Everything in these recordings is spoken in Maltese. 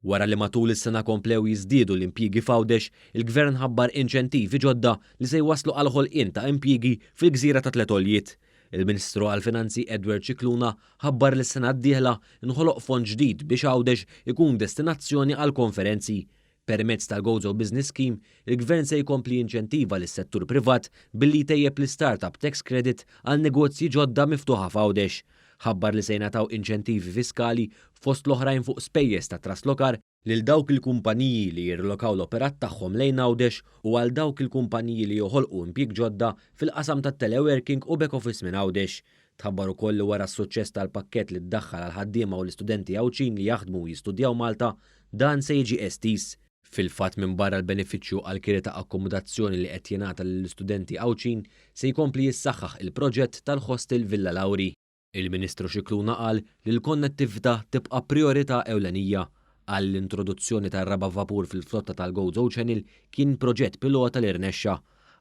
Wara li matul is-sena komplew jiżdiedu l-impjiegi f'Għawdex, il-Gvern ħabbar inċentivi ġodda li se jwasslu għall-ħolqien ta' impjiegi fil-Gżira ta' Tletoljiet. Il-Ministru għall-Finanzi Edward Cicluna ħabbar li s-sena d-dieħla inħoloq fond ġdid biex Għawdex ikun destinazzjoni għal konferenzi. Permezz tal-Go Business Scheme, il-Gvern se jkompli inċentiva lis-settur privat billi tejjeb l-startup tax credit għal negozji ġodda miftuħa f'Għawdex. Ħabbar li se jingħataw inċentivi fiskali fost l-oħrajn fuq spejjeż ta' traslokar lil dawk il-kumpaniji li jirlokaw l-operat tagħhom lejn Għawdex u għal dawk il-kumpaniji li joħolqu impjieg ġodda fil-qasam tat-teleworking u back office minn Għawdex. Tħabbar ukoll li wara s-suċċess tal-pakkett li ddaħħal għal ħaddiema u l-istudenti għawdxin li jaħdmu u jistudjaw Malta, dan se jiġi estis. Fil-fatt minn barra l-benefiċċju għal kiri ta' akkomodazzjoni li qed jingħata lill-istudenti għawdxin se jkompli jissaħħaħ il-proġett tal-Hostel Villa Lawri. Il-Ministru Cicluna qal li l-konnettività tibqa' priorità ewlenija. Qal l-introduzzjoni tar-raba' vapur fil-flotta tal-Għawdxin kien proġett pilota li rnexxa.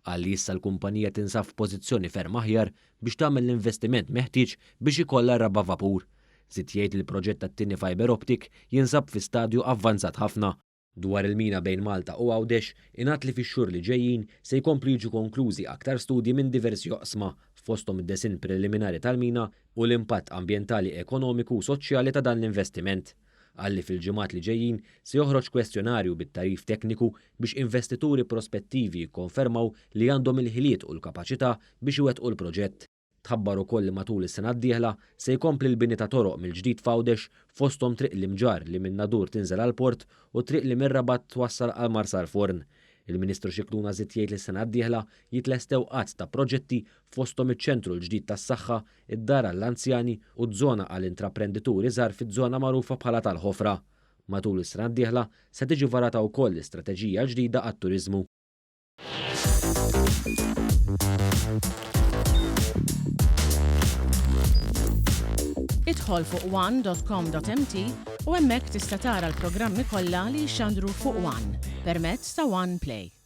Qal li issa l-kumpanija tinsab f'pożizzjoni ferm aħjar biex tagħmel l-investiment meħtieġ biex ikollha raba' vapur. Żied jgħid li l-proġett tat-tieni fiber optic jinsab fi stadju avvanzat ħafna. Dwar il-mina bejn Malta u Għawdex ingħad li fix-xhur li ġejjin se jkomplu jiġu konklużi aktar studji minn diversi oqsma fosthom id-desin preliminari tal-mina u l-impatt ambjentali, ekonomiku u soċjali ta' dan l-investiment. Għalli fil-ġimgħat li ġejjin se joħroġ kwestjonarju bit-tarif tekniku biex investituri prospettivi jikkonfermaw li għandhom il-ħiliet u l-kapaċità biex iwettqu l-proġett. Tħabbar ukoll li matul is-sena d-dieħla se jkompli l-bini ta' toroq mill-ġdid f'Għawdex fosthom triq l-Imġar li minn Nadur tinżel għall port u triq li minn Rabat twassal għal Marsar Forn. Il-Ministru Cicluna żied jgħid li s-sena d-dieħla jitlestew qatt ta' proġetti fosthom iċ-ċentru l-ġdid tas-saħħa, id-dar għall-anzjani u żona għall-intraprendituri żgħar fiż-żona magħrufa bħala tal-Ħofra. Matul is-sena d-dieħla se tiġi varata wkoll l-istrateġija ġdida għat-turiżmu. Idħol fuq one.com.mt u hemmhekk tista' tara l-programmi kollha li jxandru fuq One permezz ta' One Play.